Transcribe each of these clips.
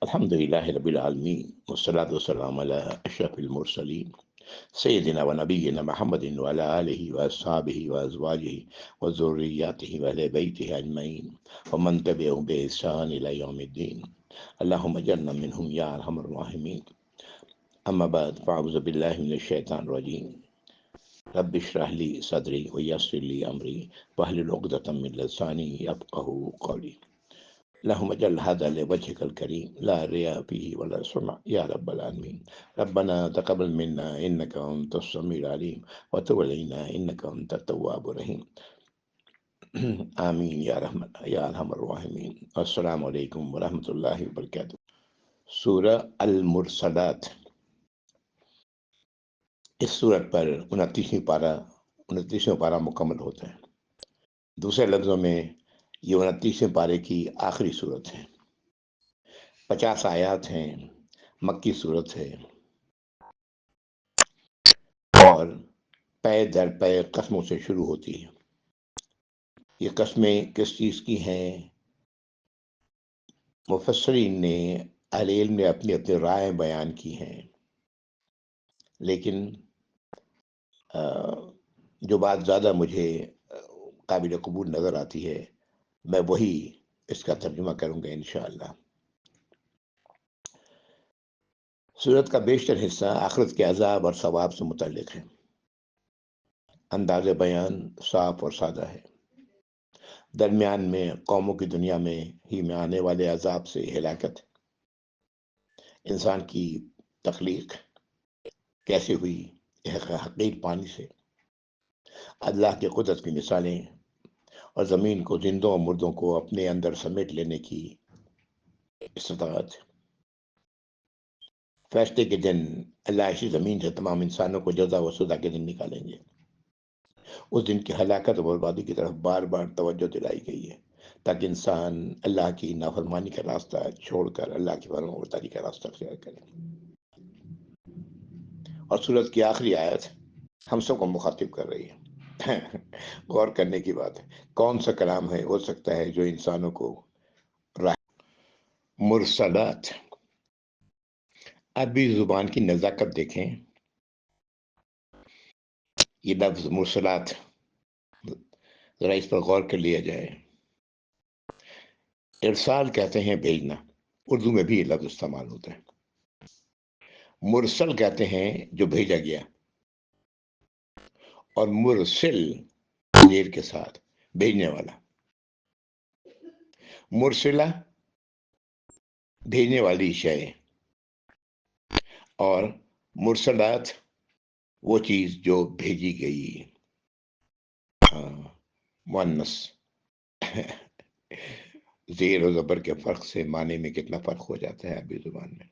الحمدللہ رب العالمین والصلاة والسلام علی اشرف المرسلین سیدنا و نبینا محمد وعلی آلہ واصحابہ وازواجہ وذریاتہ واہل بیتہ اجمعین ومن تبعہم بإحسان الی یوم الدین اللہم اجعلنا منہم یا ارحم الراحمین اما بعد فاعوذ باللہ من الشیطان الرجیم رب اشرح لی صدری ویسر لی امری واحلل عقدۃ من لسانی یفقہوا قولی اللهم اجعل هذا لوجهك الكريم لا رياء فيه ولا سمع يا رب العالمين ربنا تقبل منا إنك أنت السميع العليم وتب علينا إنك أنت التواب الرحيم آمین یا ارحم الراحمین۔ السلام علیکم ورحمۃ اللہ وبرکاتہ۔ سورہ المرسلات، اس سورت پر 29واں پارہ مکمل ہوتا ہے۔ دوسرے لفظوں میں یہ 29ویں پارے کی آخری صورت ہے۔ 50 آیات ہیں، مکی صورت ہے، اور پے در پے قسموں سے شروع ہوتی ہے۔ یہ قسمیں کس چیز کی ہیں؟ مفسرین نے، اہل علم نے اپنی اپنی رائے بیان کی ہیں، لیکن جو بات زیادہ مجھے قابل قبول نظر آتی ہے، میں وہی اس کا ترجمہ کروں گا انشاءاللہ۔ سورت کا بیشتر حصہ آخرت کے عذاب اور ثواب سے متعلق ہے۔ انداز بیان صاف اور سادہ ہے۔ درمیان میں قوموں کی دنیا میں ہی میں آنے والے عذاب سے ہلاکت، انسان کی تخلیق کیسے ہوئی، حقیر پانی سے، اللہ کی قدرت کی مثالیں، اور زمین کو، زندوں اور مردوں کو اپنے اندر سمیٹ لینے کی استطاعت۔ فیصلے کے دن اللہ ایسی زمین سے تمام انسانوں کو جزا و سزا کے دن نکالیں گے۔ اس دن کی ہلاکت اور بربادی کی طرف بار بار توجہ دلائی گئی ہے، تاکہ انسان اللہ کی نافرمانی کا راستہ چھوڑ کر اللہ کی فرمانبرداری کا راستہ اختیار کرے۔ اور سورت کی آخری آیت ہم سب کو مخاطب کر رہی ہے۔ غور کرنے کی بات ہے، کون سا کلام ہے ہو سکتا ہے جو انسانوں کو مرسلات، عربی زبان کی نزاکت دیکھیں۔ یہ لفظ مرسلات، ذرا اس پر غور کر لیا جائے۔ ارسال کہتے ہیں بھیجنا، اردو میں بھی یہ لفظ استعمال ہوتا ہے۔ مرسل کہتے ہیں جو بھیجا گیا، اور مرسل زیر کے ساتھ بھیجنے والا۔ مرسلہ بھیجنے والی شے، اور مرسلات وہ چیز جو بھیجی گئی۔ مؤنث، زیر و زبر کے فرق سے معنی میں کتنا فرق ہو جاتا ہے عربی زبان میں۔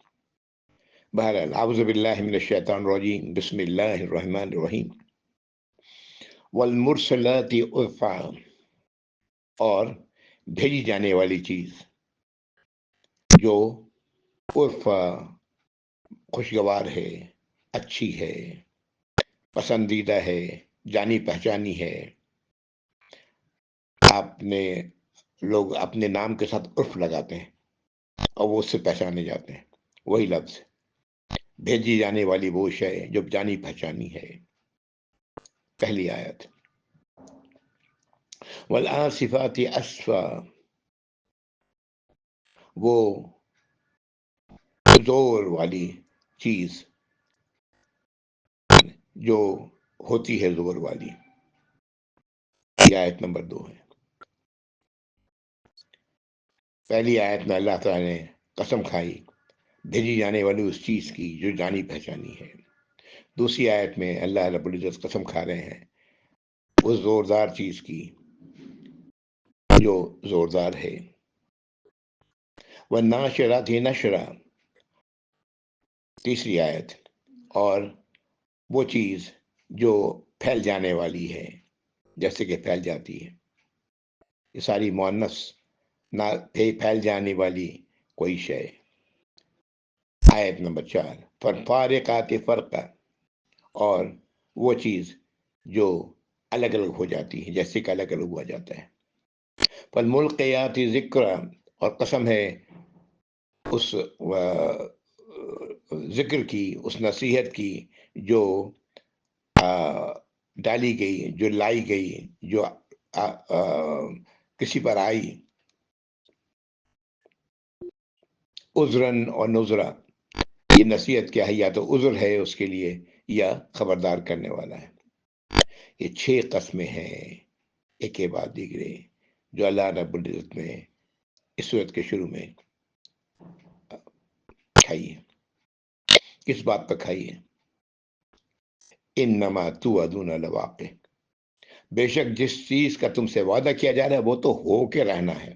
بہرحال، اعوذ باللہ من الشیطان الرجیم، بسم اللہ الرحمن الرحیم۔ والمرسلات عرفا، اور بھیجی جانے والی چیز جو عرفا، خوشگوار ہے، اچھی ہے، پسندیدہ ہے، جانی پہچانی ہے۔ لوگ اپنے نام کے ساتھ عرف لگاتے ہیں اور وہ اس سے پہچانے جاتے ہیں، وہی لفظ بھیجی جانے والی وہ شے جو جانی پہچانی ہے۔ پہلی آیت، والعاصفات عصفا، وہ زور والی چیز جو ہوتی ہے زور والی۔ یہ آیت نمبر 2 ہے۔ پہلی آیت میں اللہ تعالیٰ نے قسم کھائی بھیجی جانے والی اس چیز کی جو جانی پہچانی ہے۔ دوسری آیت میں اللہ رب العزت قسم کھا رہے ہیں اس زوردار چیز کی جو زوردار ہے۔ والناشرات نشرا، تیسری آیت، اور وہ چیز جو پھیل جانے والی ہے، جیسے کہ پھیل جاتی ہے۔ یہ ساری مؤنث، نہ پھیل جانے والی کوئی شے۔ آیت نمبر 4، فالفارقات فرقا، اور وہ چیز جو الگ الگ ہو جاتی ہے، جیسے کہ الگ الگ ہوا جاتا ہے۔ فالملقیات ذکرا، اور قسم ہے اس ذکر کی، اس نصیحت کی جو ڈالی گئی، جو لائی گئی، جو کسی پر آئی، عذرن اور نذرا. یہ نصیحت کیا ہے؟ یا تو عذر ہے اس کے لیے یا خبردار کرنے والا ہے. یہ 6 قسمیں ہیں ایک کے بعد دیگرے جو اللہ رب العزت نے اس صورت کے شروع میں کھائی ہے. کس بات پر کھائی ہے؟ انما توعدون لواقع، بے شک جس چیز کا تم سے وعدہ کیا جا رہا ہے وہ تو ہو کے رہنا ہے.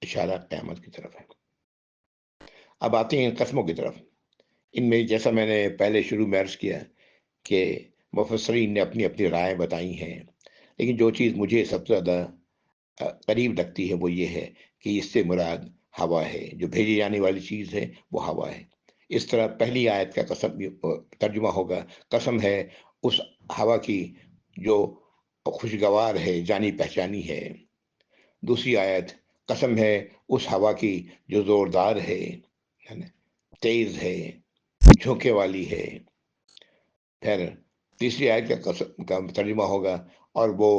اشارہ قیامت کی طرف ہے. اب آتے ہیں ان قسموں کی طرف. ان میں جیسا میں نے پہلے شروع میں عرض کیا کہ مفسرین نے اپنی اپنی رائے بتائی ہیں، لیکن جو چیز مجھے سب سے زیادہ قریب لگتی ہے وہ یہ ہے کہ اس سے مراد ہوا ہے، جو بھیجی جانے والی چیز ہے وہ ہوا ہے. اس طرح پہلی آیت کا قسم ترجمہ ہوگا، قسم ہے اس ہوا کی جو خوشگوار ہے، جانی پہچانی ہے. دوسری آیت، قسم ہے اس ہوا کی جو زوردار ہے، تیز ہے، جھونکے والی ہے. پھر تیسری آیت کا ترجمہ ہوگا، اور وہ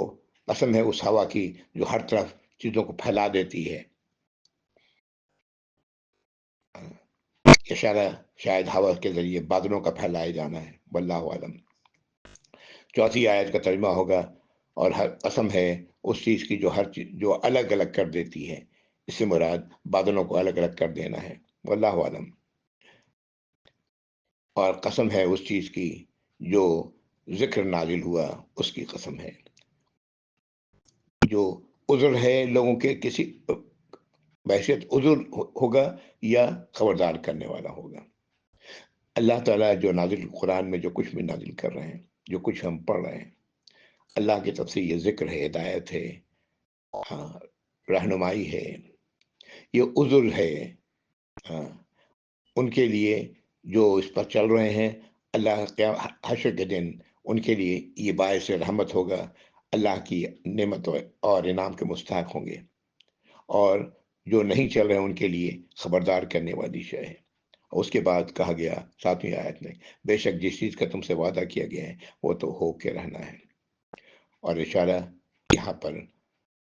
قسم ہے اس ہوا کی جو ہر طرف چیزوں کو پھیلا دیتی ہے. اشارہ شاید ہوا کے ذریعے بادلوں کا پھیلائے جانا ہے، واللہ عالم. چوتھی آیت کا ترجمہ ہوگا، اور ہر قسم ہے اس چیز کی جو ہر چیز جو الگ الگ کر دیتی ہے. اس سے مراد بادلوں کو الگ الگ کر دینا ہے، واللہ عالم. اور قسم ہے اس چیز کی جو ذکر نازل ہوا اس کی قسم ہے، جو عذر ہے لوگوں کے کسی بحثیت عذر ہوگا یا خبردار کرنے والا ہوگا. اللہ تعالیٰ جو نازل قرآن میں جو کچھ بھی نازل کر رہے ہیں، جو کچھ ہم پڑھ رہے ہیں، اللہ کی طرف سے یہ ذکر ہے، ہدایت ہے، ہاں، رہنمائی ہے، یہ عذر ہے. ہاں، ان کے لیے جو اس پر چل رہے ہیں، اللہ حشر کے دن ان کے لیے یہ باعث رحمت ہوگا، اللہ کی نعمت اور انعام کے مستحق ہوں گے. اور جو نہیں چل رہے ان کے لیے خبردار کرنے والی شے ہے. اس کے بعد کہا گیا 7ویں آیت میں، بے شک جس چیز کا تم سے وعدہ کیا گیا ہے وہ تو ہو کے رہنا ہے. اور اشارہ یہاں پر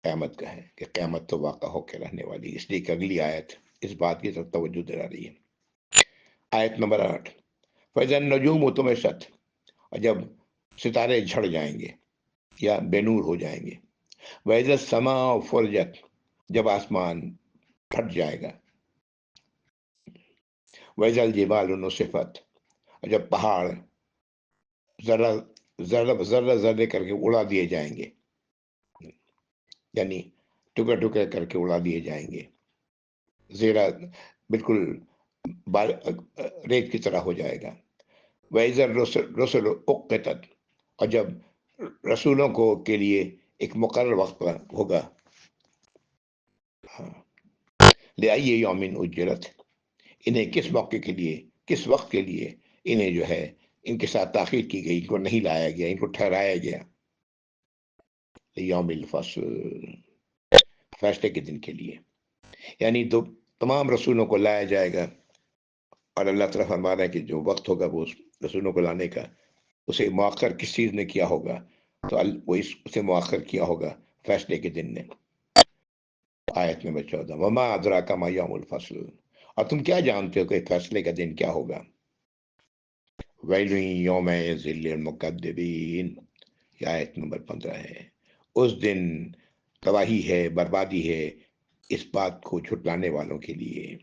قیامت کا ہے کہ قیامت تو واقع ہو کے رہنے والی، اس لیے کہ اگلی آیت اس بات کی طرف توجہ دلا رہی ہے. آیت نمبر 8، فَإِذَا النُّجُومُ طُمِسَتْ، اور جب ستارے جھڑ جائیں گے یا بے نور ہو جائیں گے. وَإِذَا السَّمَاءُ فُرِجَتْ، جب آسمان پھٹ جائے گا. وَإِذَا الْجِبَالُ نُصِفَتْ، اور جب پہاڑ ذرہ ذرے کر کے اڑا دیے جائیں گے، یعنی ٹکڑے ٹکڑے کر کے اڑا دیے جائیں گے، زیرہ بالکل ریت کی طرح ہو جائے گا. وَإِذَا الرُّسُلُ أُقِّتَتْ، اور جب رسولوں کو کے لیے ایک مقرر وقت پر ہوگا. لِأَيِّ يَوْمٍ أُجِّلَتْ، انہیں کس موقع کے لیے، کس وقت کے لیے انہیں جو ہے ان کے ساتھ تاخیر کی گئی، ان کو نہیں لایا گیا، ان کو ٹھہرایا گیا. یوم الفصل، فیصلے کے دن کے لیے. یعنی تمام رسولوں کو لایا جائے گا، اور اللہ تعالیٰ فرما رہا ہے کہ جو وقت ہوگا وہ رسولوں کو لانے کا، اسے مؤخر کس چیز نے کیا ہوگا؟ تو وہ اسے مؤخر کیا ہوگا فیصلے کے دن نے. آیت نمبر 14، وما ادراک ما یوم الفصل، اور تم کیا جانتے ہو کہ فیصلے کا دن کیا ہوگا؟ ویل یومئذ للمکذبین، یہ آیت نمبر 15 ہے. اس دن تباہی ہے، بربادی ہے اس بات کو جھٹلانے والوں کے لیے.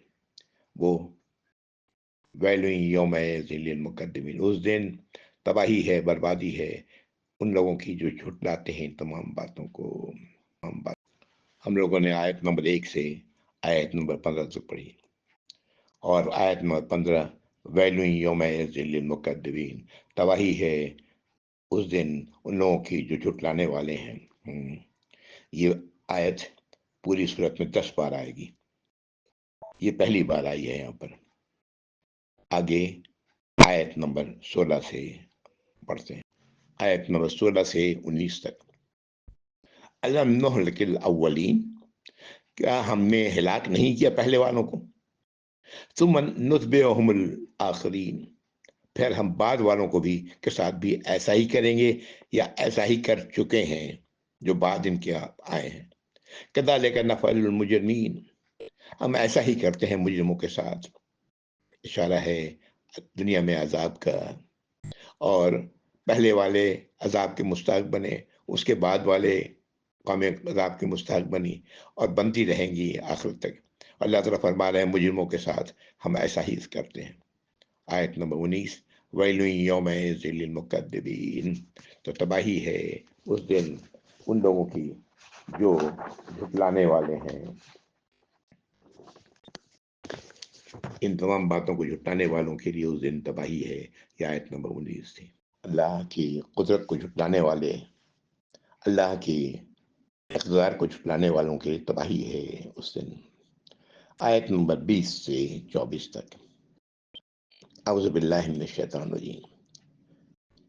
وہ ویل یومئذ للمکذبین، اس دن تباہی ہے، بربادی ہے ان لوگوں کی جو جھٹلاتے ہیں تمام باتوں کو. ہم لوگوں نے آیت نمبر 1 سے آیت نمبر 15 تک پڑھی، اور آیت نمبر 15 ویل یومئذ للمکذبین، تباہی ہے اس دن ان لوگوں کی جو جھٹلانے والے ہیں. یہ آیت پوری صورت میں 10 بار آئے گی، یہ پہلی بار آئی ہے یہاں پر. آگے آیت نمبر 16 سے پڑھتے ہیں، آیت نمبر 16 سے 19 تک. الم نہلک الاولین، کیا ہم نے ہلاک نہیں کیا پہلے والوں کو؟ ثم نتبعہم الآخرین، پھر ہم بعد والوں کو بھی کے ساتھ بھی ایسا ہی کریں گے یا ایسا ہی کر چکے ہیں جو بعد ان کے آئے ہیں۔ کذالک نفعل المجرمین، ہم ایسا ہی کرتے ہیں مجرموں کے ساتھ۔ اشارہ ہے دنیا میں عذاب کا، اور پہلے والے عذاب کے مستحق بنے، اس کے بعد والے قوم عذاب کے مستحق بنی اور بنتی رہیں گی آخر تک۔ اللہ تعالیٰ فرما رہے ہیں مجرموں کے ساتھ ہم ایسا ہی کرتے ہیں۔ آیت نمبر 19، وَيْلٌ يَوْمَئِذٍ لِّلْمُكَذِّبِينَ، تو تباہی ہے اس دن ان لوگوں کی جو جھٹلانے والے ہیں۔ ان تمام باتوں کو جھٹلانے والوں کے لیے اس دن تباہی ہے۔ یہ آیت نمبر 19 تھی۔ اللہ کی قدرت کو جھٹلانے والے، اللہ کی اقتدار کو جھٹلانے والوں کے لیے تباہی ہے اس دن۔ آیت نمبر 20 سے 24 تک۔ اعوذ باللہ من الشیطان الرجیم۔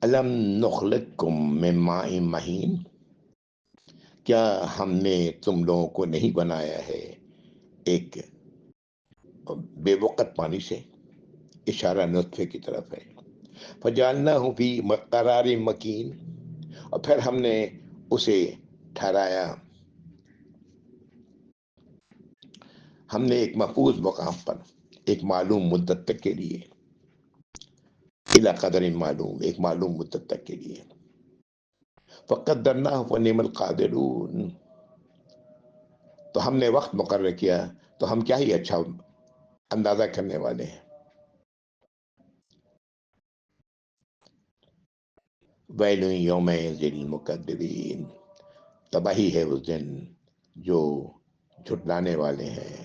الم نخلقکم من ماء مہین، کیا ہم نے تم لوگوں کو نہیں بنایا ہے ایک بے وقت پانی سے؟ اشارہ نطفے کی طرف ہے۔ فجعلناہ فی قرار مکین، اور پھر ہم نے اسے ٹھہرایا، ہم نے ایک محفوظ مقام پر ایک معلوم مدت تک کے لیے، الی قدر معلوم، ایک معلوم مدت تک کے لیے۔ فقدرناہ فنعم القادرون، تو ہم نے وقت مقرر کیا تو ہم کیا ہی اچھا اندازہ کرنے والے ہیں۔ ویل یومئذ للمکذبین، تباہی ہے اس دن جو جھٹلانے والے ہیں،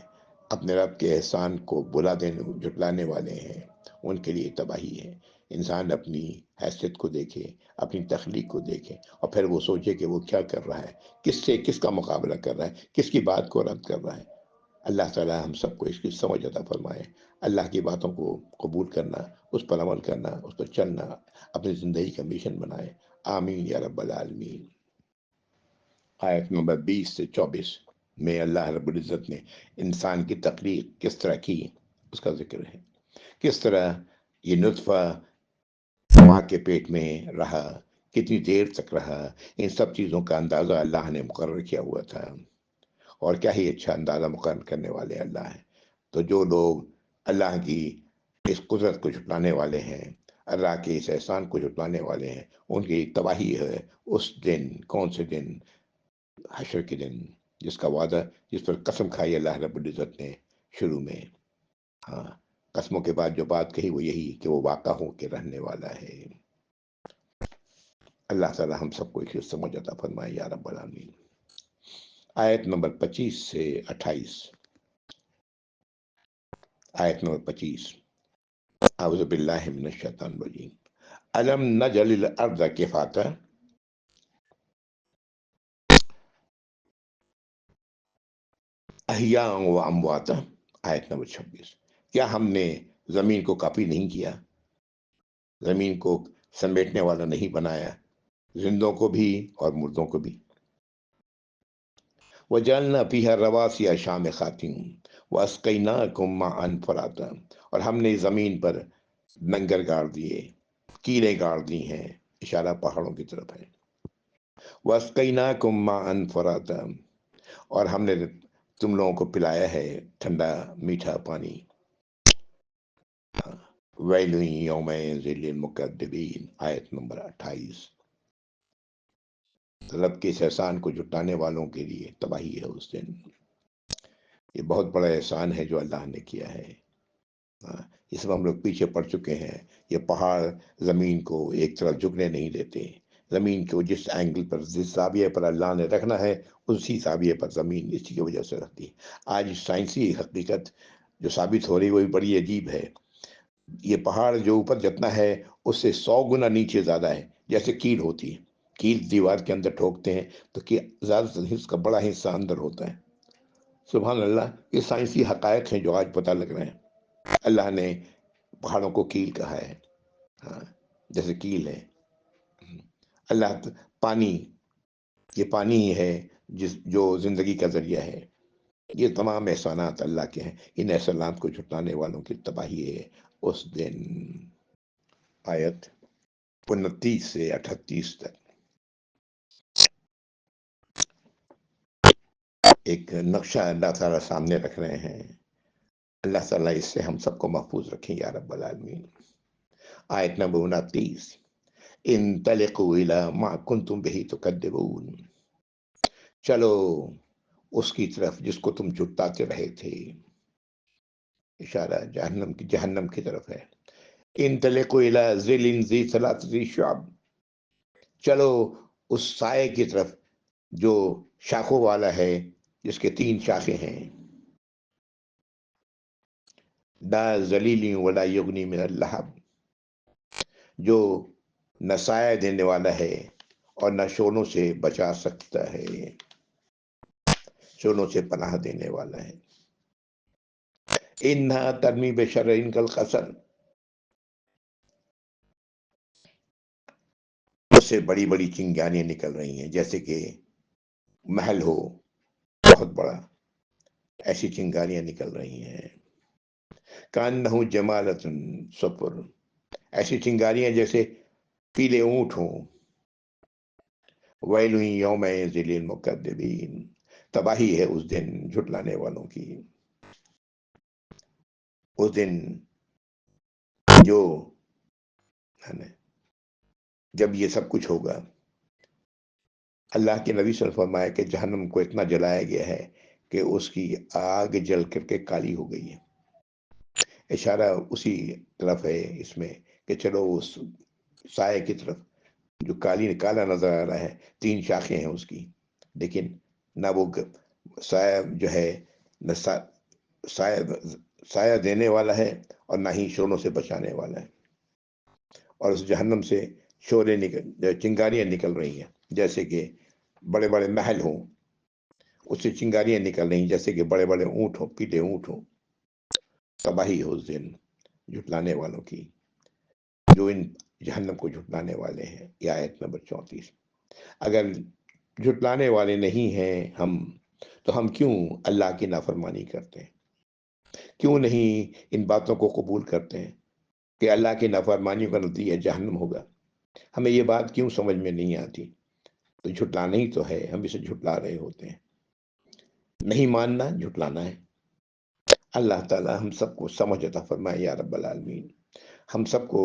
اپنے رب کے احسان کو بلا دینے جھٹلانے والے ہیں، ان کے لیے تباہی ہے۔ انسان اپنی حیثیت کو دیکھے، اپنی تخلیق کو دیکھے، اور پھر وہ سوچے کہ وہ کیا کر رہا ہے، کس سے کس کا مقابلہ کر رہا ہے، کس کی بات کو رد کر رہا ہے۔ اللہ تعالیٰ ہم سب کو اس کی سمجھ عطا فرمائے۔ اللہ کی باتوں کو قبول کرنا، اس پر عمل کرنا، اس پر چلنا اپنی زندگی کا مشن بنائے۔ آمین یا رب العالمین۔ آیت نمبر 20 سے 24 میں اللہ رب العزت نے انسان کی تخلیق کس طرح کی اس کا ذکر ہے، کس طرح یہ نطفہ ماں کے پیٹ میں رہا، کتنی دیر تک رہا، ان سب چیزوں کا اندازہ اللہ نے مقرر کیا ہوا تھا، اور کیا ہی اچھا اندازہ مقرر کرنے والے اللہ ہیں۔ تو جو لوگ اللہ کی اس قدرت کو جھٹلانے والے ہیں، اللہ کے اس احسان کو جھٹلانے والے ہیں، ان کی تباہی ہے اس دن۔ کون سے دن؟ حشر کے دن، جس کا وعدہ، جس پر قسم کھائی اللہ رب العزت نے شروع میں۔ ہاں، قسموں کے بعد جو بات کہی وہ یہی کہ وہ واقع ہو کے رہنے والا ہے۔ اللہ تعالی ہم سب کو اس کی سمجھ عطا فرمائے یا رب العالمین۔ آیت نمبر 25 سے 28۔ آیت نمبر 25۔ اعوذ باللہ من الشیطان الرجیم۔ الم نجعل الارض کفاتا، احیاء و امواتا۔ آیت نمبر 26۔ کیا ہم نے زمین کو کافی نہیں کیا، زمین کو سمیٹنے والا نہیں بنایا، زندوں کو بھی اور مردوں کو بھی۔ وجعلنا فیہا رواسی شامخات واسقیناکم ماء فراتا، اور ہم نے زمین پر ننگر گاڑ دیے، کیلیں گاڑ دی ہیں، اشارہ پہاڑوں کی طرف ہے۔ واسقیناکم ماء فراتا، اور ہم نے تم لوگوں کو پلایا ہے ٹھنڈا میٹھا پانی۔ ویل یومئذ للمکذبین، آیت نمبر 28۔ رب کے اس احسان کو جھٹلانے والوں کے لیے تباہی ہے اس دن۔ یہ بہت بڑا احسان ہے جو اللہ نے کیا ہے۔ اس میں ہم لوگ پیچھے پڑ چکے ہیں۔ یہ پہاڑ زمین کو ایک طرف جھکنے نہیں دیتے، زمین کو جس اینگل پر، جس زاویے پر اللہ نے رکھنا ہے اسی زاویے پر زمین اسی کی وجہ سے رکھتی ہے۔ آج سائنسی حقیقت جو ثابت ہو رہی ہے وہ بھی بڑی عجیب ہے۔ یہ پہاڑ جو اوپر جتنا ہے اس سے 100 گنا نیچے زیادہ ہے، جیسے کیل ہوتی ہے، کیل دیوار کے اندر ٹھوکتے ہیں تو زیادہ تر اس کا بڑا حصہ اندر ہوتا ہے۔ سبحان اللہ، یہ سائنسی حقائق ہیں جو آج پتہ لگ رہے ہیں۔ اللہ نے پہاڑوں کو کیل کہا ہے، ہاں، جیسے کیل ہے۔ پانی، یہ پانی ہی ہے جو زندگی کا ذریعہ ہے۔ یہ تمام احسانات اللہ کے ہیں، ان احسانات کو جھٹلانے والوں کی تباہی ہے اس دن۔ آیت 29 سے 38 تک ایک نقشہ اللہ تعالیٰ سامنے رکھ رہے ہیں۔ اللہ تعالیٰ اس سے ہم سب کو محفوظ رکھیں یا رب العالمین۔ آیت نمبر 29، انطلقوا الی ما کنتم بہ تکذبون، چلو اس کی طرف جس کو تم جھٹلاتے رہے تھے، اشارہ جہنم کی طرف ہے۔ انطلقوا الی ظل ذی ثلاثۃ شعب، چلو اس سائے کی طرف جو شاخوں والا ہے، جس کے 3 شاخیں ہیں، لا ذلیل ولا یغنی من اللہب، جو نہ سایہ دینے والا ہے اور نہ شولوں سے بچا سکتا ہے، شولوں سے پناہ دینے والا ہے۔ انہا ترمی بشرر کالقصر، اس سے بڑی بڑی چنگاریاں نکل رہی ہیں جیسے کہ محل ہو بہت بڑا، ایسی چنگاریاں نکل رہی ہیں۔ کانہ جمالۃ صفر، ایسی چنگاریاں جیسے پیلے اونٹ ہوں۔ ویل یومئذ للمکذبین، تباہی ہے اس دن جھٹلانے والوں کی۔ اس دن جو جب یہ سب کچھ ہوگا، اللہ کے نبی صلی اللہ علیہ وسلم فرمایا کہ جہنم کو اتنا جلایا گیا ہے کہ اس کی آگ جل کر کے کالی ہو گئی ہے۔ اشارہ اسی طرف ہے اس میں کہ چلو اس سائے کی طرف جو کالا نظر آ رہا ہے، 3 شاخیں ہیں اس کی، لیکن نہ وہ سایہ جو ہے، نہ سایہ دینے والا ہے اور نہ ہی شولوں سے بچانے والا ہے۔ اور اس جہنم سے چنگاریاں نکل رہی ہیں جیسے کہ بڑے بڑے محل ہوں، اس سے چنگاریاں نکل رہی ہیں جیسے کہ بڑے بڑے اونٹ ہوں، پیلے اونٹ ہوں۔ تباہی ہو اس دن جھٹلانے والوں کی، جو ان جہنم کو جھٹلانے والے ہیں۔ یہ آیت نمبر 34۔ اگر جھٹلانے والے نہیں ہیں ہم، تو ہم کیوں اللہ کی نافرمانی کرتے ہیں؟ کیوں نہیں ان باتوں کو قبول کرتے ہیں کہ اللہ کی نافرمانیوں کا نتیجہ جہنم ہوگا؟ ہمیں یہ بات کیوں سمجھ میں نہیں آتی؟ تو جھٹلانا ہی تو ہے، ہم اسے جھٹلا رہے ہوتے ہیں۔ نہیں ماننا جھٹلانا ہے۔ اللہ تعالی ہم سب کو سمجھ عطا فرمائے یا رب العالمین۔ ہم سب کو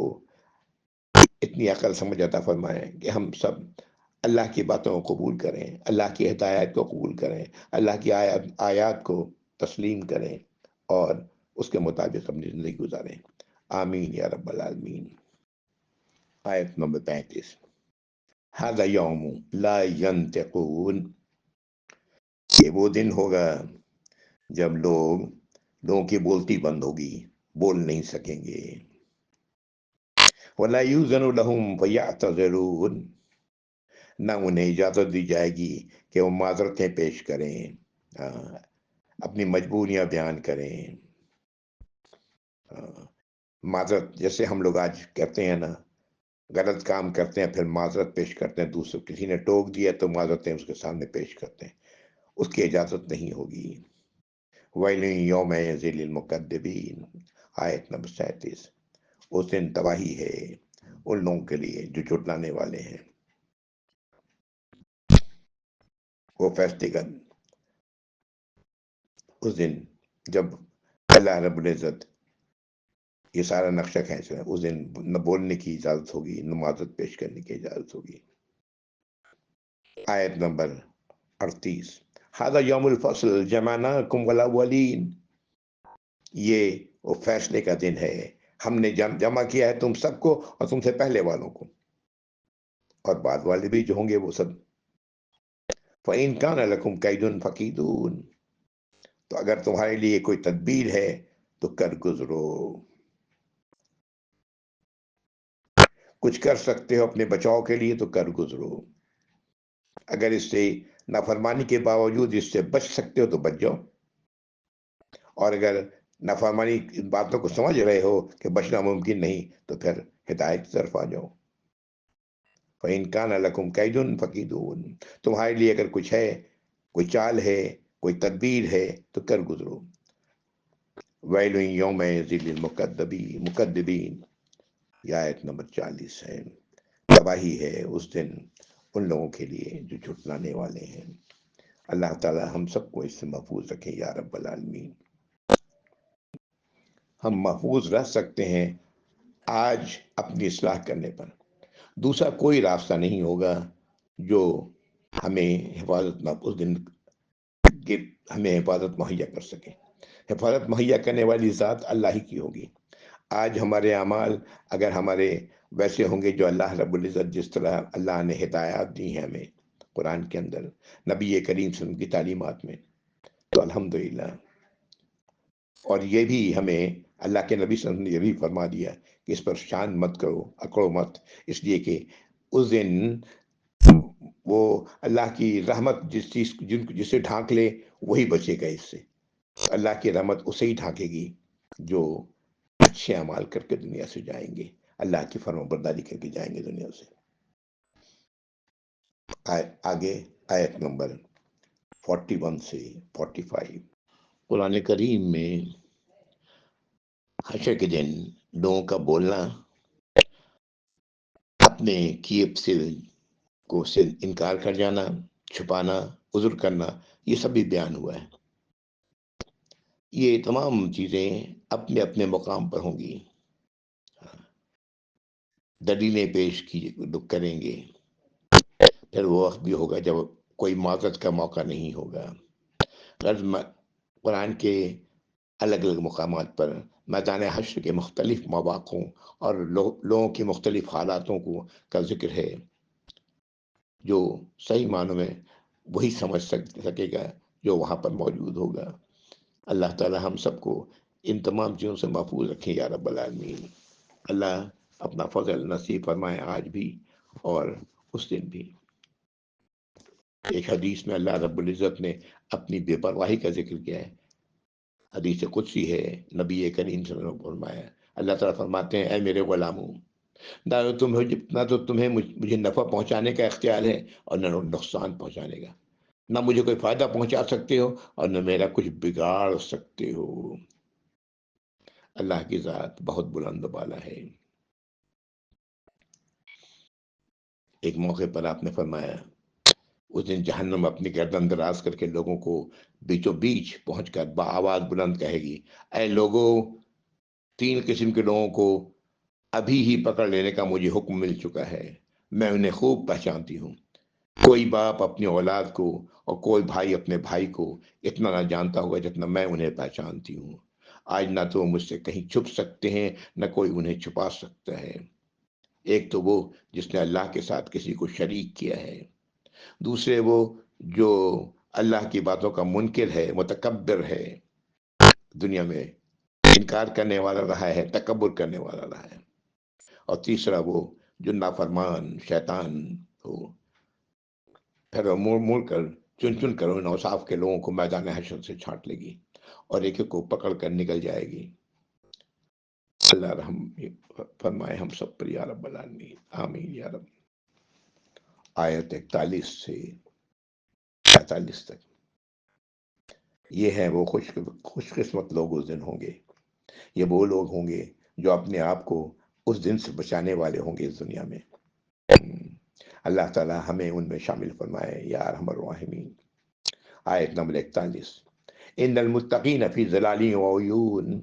اتنی عقل سمجھ عطا فرمائے کہ ہم سب اللہ کی باتوں کو قبول کریں، اللہ کی ہدایت کو قبول کریں، اللہ کی آیات کو تسلیم کریں اور اس کے مطابق اپنی زندگی گزاریں۔ آمین یا رب العالمین۔ آیت نمبر 35، ھذا یوم لا ینطقون، یہ وہ دن ہوگا جب لوگوں کی بولتی بند ہوگی، بول نہیں سکیں گے۔ وَلَا يُؤْذَنُ لَهُمْ فَيَعْتَذِرُونَ، نہ انہیں اجازت دی جائے گی کہ وہ معذرتیں پیش کریں، اپنی مجبوریاں بیان کریں۔ معذرت جیسے ہم لوگ آج کرتے ہیں نا، غلط کام کرتے ہیں پھر معذرت پیش کرتے ہیں، دوسروں کسی نے ٹوک دیا تو معذرتیں اس کے سامنے پیش کرتے ہیں، اس کی اجازت نہیں ہوگی۔ وَيْلٌ يَوْمَئِذٍ لِّلْمُكَذِّبِينَ، آیت نمبر 37۔ اس دن تباہی ہے ان لوگوں کے لیے جو جھٹلانے والے ہیں۔ وہ فیصلے کا اس دن جب اللہ رب العزت یہ سارا نقشہ کھینچ رہا ہے، اس دن نہ بولنے کی اجازت ہوگی، نہ معذرت پیش کرنے کی اجازت ہوگی۔ آیت نمبر 38، ھذا یوم الفصل جمعناکم والاولین، یہ وہ فیصلے کا دن ہے، ہم نے جمع کیا ہے تم سب کو اور تم سے پہلے والوں کو، اور بعد والے بھی جو ہوں گے وہ سب۔ فَإِن كَانَ لَكُمْ كَيْدٌ فَكِيدُونِ، تو اگر تمہارے لیے کوئی تدبیر ہے تو کر گزرو، کچھ کر سکتے ہو اپنے بچاؤ کے لیے تو کر گزرو، اگر اس سے نافرمانی کے باوجود اس سے بچ سکتے ہو تو بچ جاؤ، اور اگر نافرمانی باتوں کو سمجھ رہے ہو کہ بچنا ممکن نہیں تو پھر ہدایت کی طرف آ جاؤ۔ فَإِن كَانَ لَكُمْ كَيْدٌ فَكِيدُونِ، تمہارے لیے اگر کچھ ہے، کوئی چال ہے کوئی تدبیر ہے تو کر گزرو. ویل یوم مکدبین، یہ آیت نمبر 40 ہے. تباہی ہے اس دن ان لوگوں کے لیے جو جھٹلانے والے ہیں. اللہ تعالی ہم سب کو اس سے محفوظ رکھے یا رب العالمین. ہم محفوظ رہ سکتے ہیں آج اپنی اصلاح کرنے پر. دوسرا کوئی راستہ نہیں ہوگا جو ہمیں حفاظت اس دن ہمیں حفاظت مہیا کر سکے. حفاظت مہیا کرنے والی ذات اللہ ہی کی ہوگی. آج ہمارے اعمال اگر ہمارے ویسے ہوں گے جو اللہ رب العزت جس طرح اللہ نے ہدایات دی ہیں ہمیں قرآن کے اندر، نبی کریم صلی اللہ علیہ وسلم کی تعلیمات میں، تو الحمدللہ. اور یہ بھی ہمیں اللہ کے نبی صلی اللہ علیہ وسلم نے یہ بھی فرما دیا کہ اس پر شان مت کرو، اکڑو مت، اس لیے کہ اس دن وہ اللہ کی رحمت جسے ڈھانک لے وہی بچے گا اس سے. اللہ کی رحمت اسے ہی ڈھانکے گی جو اچھے اعمال کر کے دنیا سے جائیں گے، اللہ کی فرما برداری کر کے جائیں گے دنیا سے. آگے آیت نمبر 41 سے 45. قرآن کریم میں حشر کے دن لوگوں کا بولنا، اپنے کیے سے انکار کر جانا، چھپانا، عذر کرنا، یہ سب بھی بیان ہوا ہے. یہ تمام چیزیں اپنے اپنے مقام پر ہوں گی. دلیلیں پیش کریں گے. پھر وہ وقت بھی ہوگا جب کوئی معذرت کا موقع نہیں ہوگا. قرآن کے الگ الگ مقامات پر میدان حشر کے مختلف مواقعوں اور لوگوں کی مختلف حالاتوں کا ذکر ہے جو صحیح معنوں میں وہی سمجھ سکے گا جو وہاں پر موجود ہوگا. اللہ تعالی ہم سب کو ان تمام چیزوں سے محفوظ رکھیں یا رب العالمین. اللہ اپنا فضل نصیب فرمائے آج بھی اور اس دن بھی. ایک حدیث میں اللہ رب العزت نے اپنی بے پرواہی کا ذکر کیا ہے. حدیث قدسی ہے، نبی کریم صلی اللہ علیہ وسلم فرمایا، اللہ تعالیٰ فرماتے ہیں اے میرے غلاموں، نہ تو تمہیں مجھے نفع پہنچانے کا اختیار ہے اور نہ نقصان پہنچانے کا. نہ مجھے کوئی فائدہ پہنچا سکتے ہو اور نہ میرا کچھ بگاڑ سکتے ہو. اللہ کی ذات بہت بلند و بالا ہے. ایک موقع پر آپ نے فرمایا اس دن جہنم اپنی گردن دراز کر کے لوگوں کو بیچوں بیچ پہنچ کر بآواز بلند کہے گی، اے لوگوں، 3 قسم کے لوگوں کو ابھی ہی پکڑ لینے کا مجھے حکم مل چکا ہے. میں انہیں خوب پہچانتی ہوں. کوئی باپ اپنی اولاد کو اور کوئی بھائی اپنے بھائی کو اتنا نہ جانتا ہوگا جتنا میں انہیں پہچانتی ہوں. آج نہ تو مجھ سے کہیں چھپ سکتے ہیں نہ کوئی انہیں چھپا سکتا ہے. ایک تو وہ جس نے اللہ کے ساتھ کسی کو شریک کیا ہے، دوسرے وہ جو اللہ کی باتوں کا منکر ہے، متکبر ہے، دنیا میں انکار کرنے والا رہا ہے، تکبر کرنے والا رہا ہے، اور تیسرا وہ جو نافرمان شیطان ہو. پھر وہ مڑ کر چن کر ان اوصاف کے لوگوں کو میدان حشر سے چھانٹ لے گی اور ایک ایک کو پکڑ کر نکل جائے گی. اللہ رحم فرمائے ہم سب پر یا رب العالمین، آمین یا رب. آیت 41 سے 45 تک. یہ ہے وہ خوش قسمت لوگ اس دن ہوں گے. یہ وہ لوگ ہوں گے جو اپنے آپ کو اس دن سے بچانے والے ہوں گے اس دنیا میں. اللہ تعالی ہمیں ان میں شامل فرمائے یا ارحم الراحمین. آیت نمبر 41. ان المتقین فی ظلال و عیون،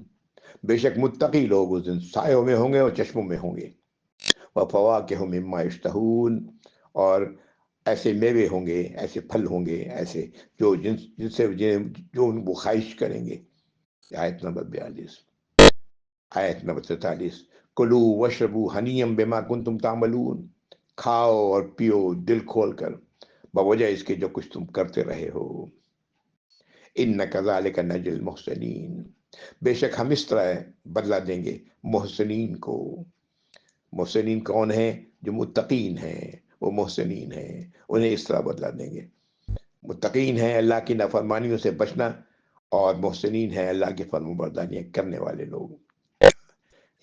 بے شک متقی لوگ اس دن سایوں میں ہوں گے اور چشموں میں ہوں گے. وفواکہ مما یشتہون، اور ایسے میوے ہوں گے، ایسے پھل ہوں گے، ایسے جن سے جو ان کو خواہش کریں گے. آیت نمبر 42. آیت نمبر 43. کلو وشربو حنیم بما کنتم تعملون، کھاؤ اور پیو دل کھول کر بوجہ اس کے جو کچھ تم کرتے رہے ہو. ان کذالک نجزی المحسنین، بے شک ہم اس طرح بدلہ دیں گے محسنین کو. محسنین کون ہیں؟ جو متقین ہیں، وہ محسنین ہیں، انہیں اس طرح بدلہ دیں گے. متقین ہیں اللہ کی نافرمانیوں سے بچنا، اور محسنین ہیں اللہ کی فرمانبرداریاں کرنے والے لوگ.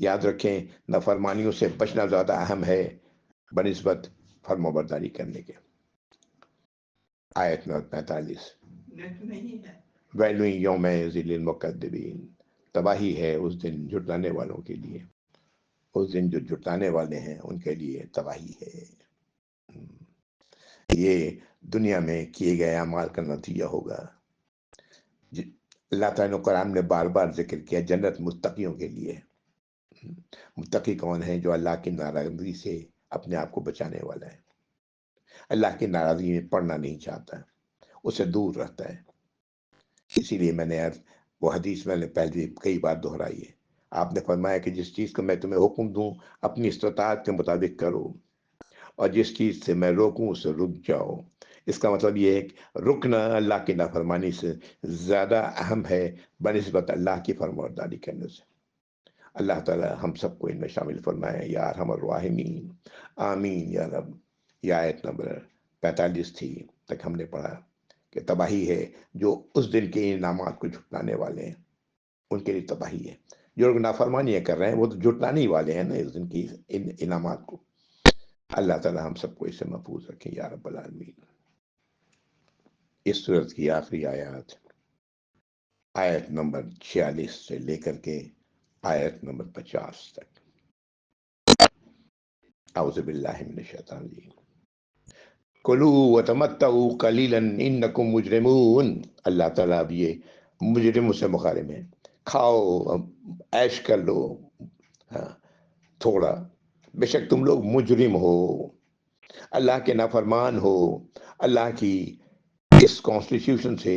یاد رکھیں نافرمانیوں سے بچنا زیادہ اہم ہے بنسبت فرمانبرداری کرنے کے. آیت نمبر 45. ویل یوم للمکذبین، تباہی ہے اس دن جھٹلانے والوں کے لیے، اس دن جو جھٹلانے والے ہیں ان کے لیے تباہی ہے۔ یہ دنیا میں کیے گئے اعمال کا نتیجہ ہوگا۔ اللہ تعالیٰ نے قرآن میں بار بار ذکر کیا جنت متقیوں کے لیے۔ متقی کون ہے؟ جو اللہ کی ناراضگی سے اپنے آپ کو بچانے والا ہے، اللہ کی ناراضگی میں پڑنا نہیں چاہتا، اسے دور رہتا ہے۔ اسی لیے میں نے وہ حدیث میں نے پہلے کئی بار دہرائی ہے۔ آپ نے فرمایا کہ جس چیز کو میں تمہیں حکم دوں اپنی استطاعت کے مطابق کرو، اور جس چیز سے میں روکوں اسے رک جاؤ۔ اس کا مطلب یہ ہے کہ رکنا اللہ کی نافرمانی سے زیادہ اہم ہے بنسبت اللہ کی فرمانبرداری کرنے سے۔ اللہ تعالی ہم سب کو ان میں شامل فرمائے یا ارحم الراحمین، آمین یا رب۔ یہ آیت نمبر 45 تھی تک ہم نے پڑھا کہ تباہی ہے جو اس دن کے انعامات کو جھٹلانے والے ہیں، ان کے لیے تباہی ہے۔ جو لوگ نافرمانیاں کر رہے ہیں وہ تو جھٹلانے ہی والے ہیں نا اس دن کی انعامات کو۔ اللہ تعالی ہم سب کو اس سے محفوظ رکھیں یا رب العالمین۔ اس صورت کی آخری آیات آیت نمبر 46 سے لے کر کے آیت نمبر 50 تک۔ اعوذ باللہ من الشیطان الرجیم۔ کلوا وتمتعوا قلیلا انکم مجرمون۔ اللہ تعالیٰ اب یہ مجرموں سے مخاطب ہے۔ کھاؤ، عیش کر لو تھوڑا، بے شک تم لوگ مجرم ہو، اللہ کے نافرمان ہو، اللہ کی اس کانسٹیٹیوشن سے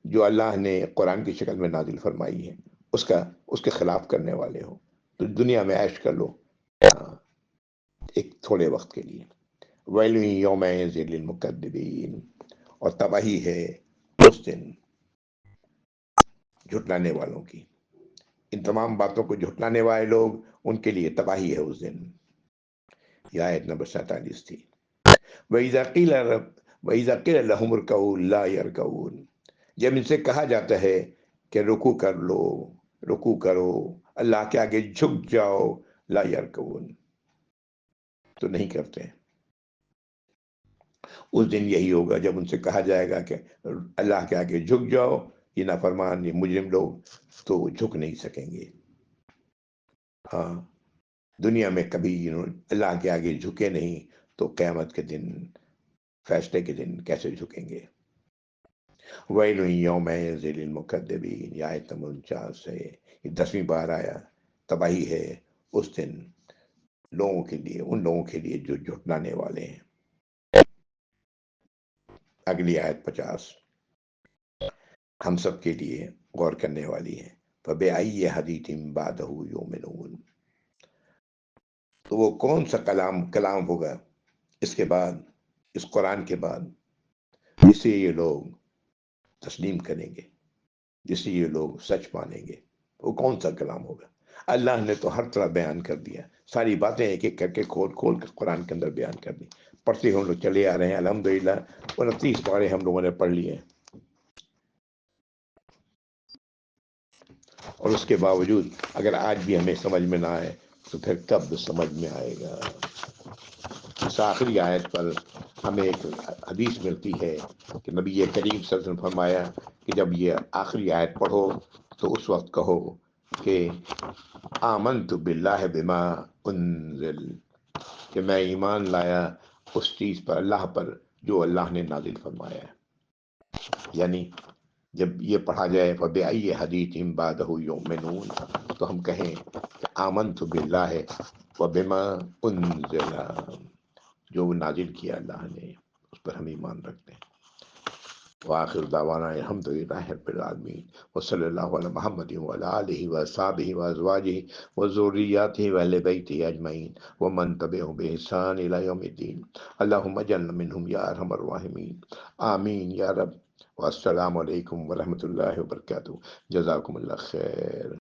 جو اللہ نے قرآن کی شکل میں نازل فرمائی ہے اس کے خلاف کرنے والے ہو، تو دنیا میں عیش کر لو ایک تھوڑے وقت کے لیے۔ ویل یومئذ للمکذبین، اور تباہی ہے اس دن جھٹلانے والوں کی۔ ان تمام باتوں کو جھٹلانے والے لوگ، ان کے لیے تباہی ہے اس دن۔ یہ آیت نمبر 47 تھی۔ وَإِذَا قِيلَ لَهُمُ ارْكَعُوا لَا يَرْكَعُونَ، جب ان سے کہا جاتا ہے کہ رکوع کر لو، رکوع کرو، اللہ کے آگے جھک جاؤ، لا يركعون، تو نہیں کرتے۔ اس دن یہی ہوگا جب ان سے کہا جائے گا کہ اللہ کے آگے جھک جاؤ، یہ نافرمان یہ مجرم لوگ تو جھک نہیں سکیں گے۔ ہاں، دنیا میں کبھی اللہ کے آگے جھکے نہیں تو قیامت کے دن، فیصلے کے دن کیسے جھکیں گے؟ ویل یومئذ للمکذبین، یہ آیت نمبر 49 سے یہ 10ویں بار آیا۔ تباہی ہے اس دن لوگوں کے لیے، ان لوگوں کے لیے جو جھٹلانے والے ہیں۔ اگلی آیت 50 ہم سب کے لیے غور کرنے والی ہے۔ فَبِأَيِّ حَدِيثٍ بَعْدَهُ يُؤْمِنُونَ، تو وہ کون سا کلام ہوگا اس کے بعد، اس قرآن کے بعد، جسے یہ لوگ تسلیم کریں گے، جسے یہ لوگ سچ مانیں گے؟ وہ کون سا کلام ہوگا؟ اللہ نے تو ہر طرح بیان کر دیا، ساری باتیں ایک ایک کر کے کھول کھول کے قرآن کے اندر بیان کر دی۔ پڑھتے ہم لوگ چلے آ رہے ہیں الحمدللہ، 29 پارے ہم لوگوں نے پڑھ لیے، اور اس کے باوجود اگر آج بھی ہمیں سمجھ میں نہ آئے تو پھر کب سمجھ میں آئے گا؟ اس آخری آیت پر ہمیں ایک حدیث ملتی ہے کہ نبی کریم صلی اللہ علیہ وسلم نے فرمایا کہ جب یہ آخری آیت پڑھو تو اس وقت کہو کہ آمنت باللہ بما انزل، کہ میں ایمان لایا اس چیز پر، اللہ پر جو اللہ نے نازل فرمایا ہے۔ یعنی جب یہ پڑھا جائے فَبِأَيِّ حَدِيثٍ بَعْدَهُ يُؤْمِنُونَ، تو ہم کہیں کہ آمنت باللہ وبما انزل، جو نازل کیا اللہ نے اس پر ہم ایمان رکھتے ہیں۔ وآخر دعوانا الحمدللہ رب العالمین، وصلی اللہ علی محمد وعلی آلہ وصحبہ وازواجہ وذریاتہ واہل بیتہ اجمعین ومن تبعہم بإحسان الی یوم الدین۔ اللہم اجعلنا منہم یا ارحم الراحمین، آمین یا رب۔ والسلام علیکم ورحمۃ اللہ وبرکاتہ۔ جزاکم اللہ خیر۔